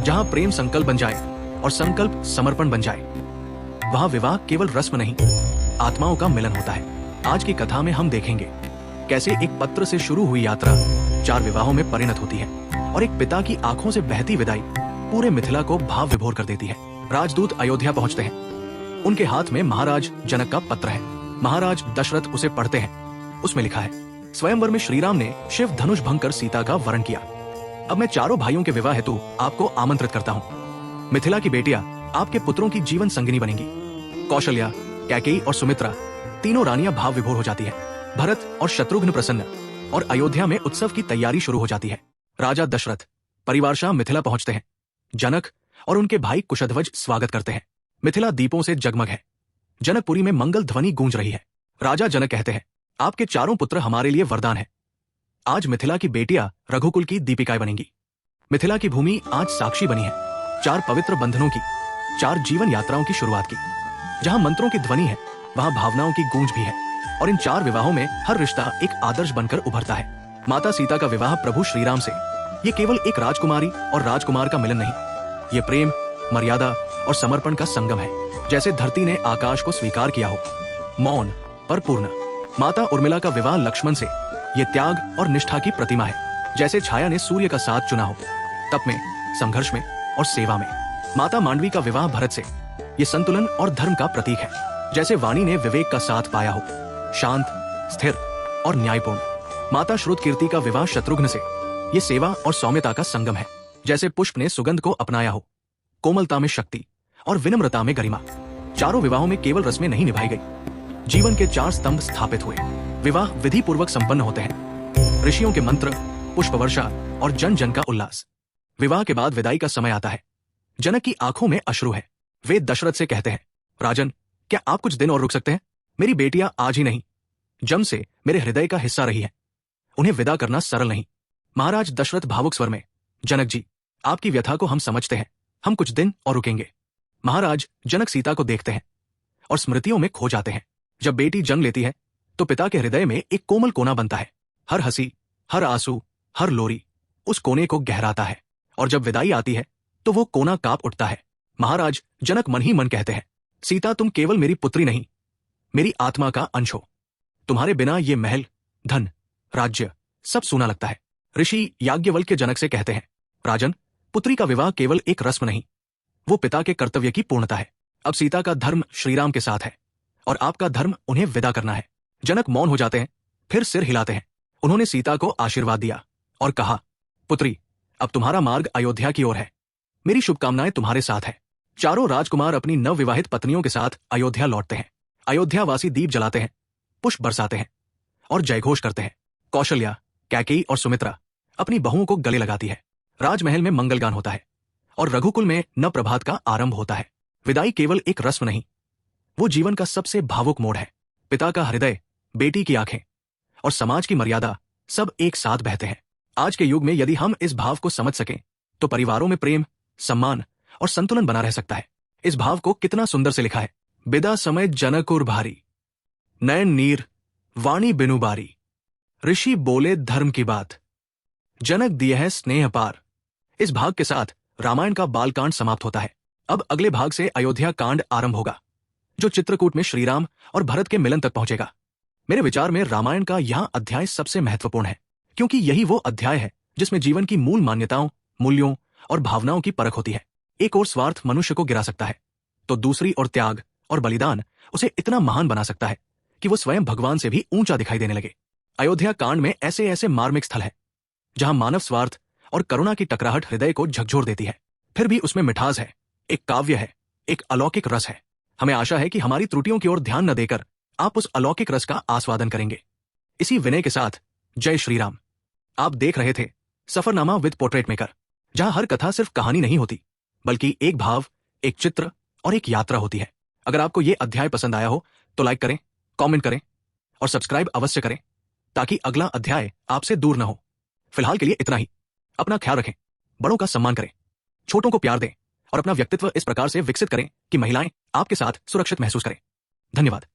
जहां प्रेम संकल्प बन जाए और संकल्प समर्पण बन जाए, वहां विवाह केवल रस्म नहीं, आत्माओं का मिलन होता है। आज की कथा में हम देखेंगे कैसे एक पत्र से शुरू हुई यात्रा 4 विवाहों में परिणत होती है और एक पिता की आंखों से बहती विदाई पूरे मिथिला को भाव विभोर कर देती है। राजदूत अयोध्या पहुंचते हैं। उनके हाथ में महाराज जनक का पत्र है। महाराज दशरथ उसे पढ़ते हैं। उसमें लिखा है, स्वयंवर में श्रीराम ने शिव धनुष भंग कर सीता का वरण किया। अब मैं चारों भाइयों के विवाह हेतु आपको आमंत्रित करता हूँ। मिथिला की बेटियां आपके पुत्रों की जीवन संगिनी बनेंगी। कौशल्या, कैकेयी और सुमित्रा तीनों रानियां भाव विभोर हो जाती है। भरत और शत्रुघ्न प्रसन्न और अयोध्या में उत्सव की तैयारी शुरू हो जाती है। राजा दशरथ परिवारशाह मिथिला पहुंचते हैं। जनक और उनके भाई कुशध्वज स्वागत करते हैं। मिथिला दीपों से जगमग है। जनकपुरी में मंगल ध्वनि गूंज रही है। राजा जनक कहते हैं, आपके चारों पुत्र हमारे लिए वरदान है। आज मिथिला की बेटियां रघुकुल की दीपिकाएं बनेंगी। मिथिला की भूमि आज साक्षी बनी है 4 पवित्र बंधनों की, 4 जीवन यात्राओं की शुरुआत की। जहां मंत्रों की ध्वनि है, वहां भावनाओं की गूंज भी है और इन 4 विवाहों में हर रिश्ता एक आदर्श बनकर उभरता है। माता सीता का विवाह प्रभु श्रीराम से, ये केवल एक राजकुमारी और राजकुमार का मिलन नहीं, ये प्रेम, मर्यादा और समर्पण का संगम है। जैसे धरती ने आकाश को स्वीकार किया हो, मौन पर पूर्ण। माता उर्मिला का विवाह लक्ष्मण से, ये त्याग और निष्ठा की प्रतिमा है। जैसे छाया ने सूर्य का साथ चुना हो, तप में, संघर्ष में और सेवा में। माता मांडवी का विवाह भरत से, ये संतुलन और धर्म का प्रतीक है। जैसे वाणी ने विवेक का साथ पाया हो, शांत, स्थिर और न्यायपूर्ण। माता श्रुतकीर्ति का विवाह शत्रुघ्न से, ये सेवा और सौम्यता का संगम है। जैसे पुष्प ने सुगंध को अपनाया हो, कोमलता में शक्ति और विनम्रता में गरिमा। चारों विवाहों में केवल रस्में नहीं निभाई गई, जीवन के 4 स्तंभ स्थापित हुए। विवाह विधि पूर्वक संपन्न होते हैं। ऋषियों के मंत्र, पुष्प वर्षा और जन जन का उल्लास। विवाह के बाद विदाई का समय आता है। जनक की आंखों में अश्रु है। वे दशरथ से कहते हैं, राजन, क्या आप कुछ दिन और रुक सकते हैं? मेरी बेटियां आज ही नहीं, जम से मेरे हृदय का हिस्सा रही है। उन्हें विदा करना सरल नहीं। महाराज दशरथ भावुक स्वर में, जनक जी, आपकी व्यथा को हम समझते हैं, हम कुछ दिन और रुकेंगे। महाराज जनक सीता को देखते हैं और स्मृतियों में खो जाते हैं। जब बेटी जन्म लेती है तो पिता के हृदय में एक कोमल कोना बनता है। हर हंसी, हर आंसू, हर लोरी उस कोने को गहराता है और जब विदाई आती है तो वो कोना कांप उठता है। महाराज जनक मन ही मन कहते हैं, सीता तुम केवल मेरी पुत्री नहीं, मेरी आत्मा का अंश हो। तुम्हारे बिना ये महल, धन, राज्य सब सूना लगता है। ऋषि याज्ञवल्क्य जनक से कहते हैं, राजन, पुत्री का विवाह केवल एक रस्म नहीं, वो पिता के कर्तव्य की पूर्णता है। अब सीता का धर्म श्रीराम के साथ है और आपका धर्म उन्हें विदा करना है। जनक मौन हो जाते हैं, फिर सिर हिलाते हैं। उन्होंने सीता को आशीर्वाद दिया और कहा, पुत्री, अब तुम्हारा मार्ग अयोध्या की ओर है। मेरी शुभकामनाएं तुम्हारे साथ है। चारों राजकुमार अपनी नवविवाहित पत्नियों के साथ अयोध्या लौटते हैं। अयोध्यावासी दीप जलाते हैं, पुष्प बरसाते हैं और जयघोष करते हैं। कौशल्या, कैकेयी और सुमित्रा अपनी बहुओं को गले लगाती है। राजमहल में मंगलगान होता है और रघुकुल में नव प्रभात का आरंभ होता है। विदाई केवल एक रस्म नहीं, वो जीवन का सबसे भावुक मोड़ है। पिता का हृदय, बेटी की आंखें और समाज की मर्यादा सब एक साथ बहते हैं। आज के युग में यदि हम इस भाव को समझ सकें तो परिवारों में प्रेम, सम्मान और संतुलन बना रह सकता है। इस भाव को कितना सुंदर से लिखा है, बिदा समय जनक उर भारी, नयन नीर वाणी बिनु बारी, ऋषि बोले धर्म की बात, जनक दिए है स्नेह पार। इस भाग के साथ रामायण का बालकांड समाप्त होता है। अब अगले भाग से अयोध्या कांड आरंभ होगा, जो चित्रकूट में श्रीराम और भरत के मिलन तक पहुंचेगा। मेरे विचार में रामायण का यह अध्याय सबसे महत्वपूर्ण है, क्योंकि यही वो अध्याय है जिसमें जीवन की मूल मान्यताओं, मूल्यों और भावनाओं की परख होती है। एक ओर स्वार्थ मनुष्य को गिरा सकता है, तो दूसरी ओर त्याग और बलिदान उसे इतना महान बना सकता है कि वो स्वयं भगवान से भी ऊंचा दिखाई देने लगे। अयोध्या कांड में ऐसे ऐसे मार्मिक स्थल है जहां मानव स्वार्थ और करुणा की टकराहट हृदय को झकझोर देती है, फिर भी उसमें मिठास है, एक काव्य है, एक अलौकिक रस है। हमें आशा है कि हमारी त्रुटियों की ओर ध्यान न देकर आप उस अलौकिक रस का आस्वादन करेंगे। इसी विनय के साथ जय श्री राम। आप देख रहे थे सफरनामा विद पोर्ट्रेट मेकर, जहां हर कथा सिर्फ कहानी नहीं होती, बल्कि एक भाव, एक चित्र और एक यात्रा होती है। अगर आपको यह अध्याय पसंद आया हो तो लाइक करें, कमेंट करें और सब्सक्राइब अवश्य करें, ताकि अगला अध्याय आपसे दूर न हो। फिलहाल के लिए इतना ही। अपना ख्याल रखें, बड़ों का सम्मान करें, छोटों को प्यार दें और अपना व्यक्तित्व इस प्रकार से विकसित करें कि महिलाएं आपके साथ सुरक्षित महसूस करें। धन्यवाद।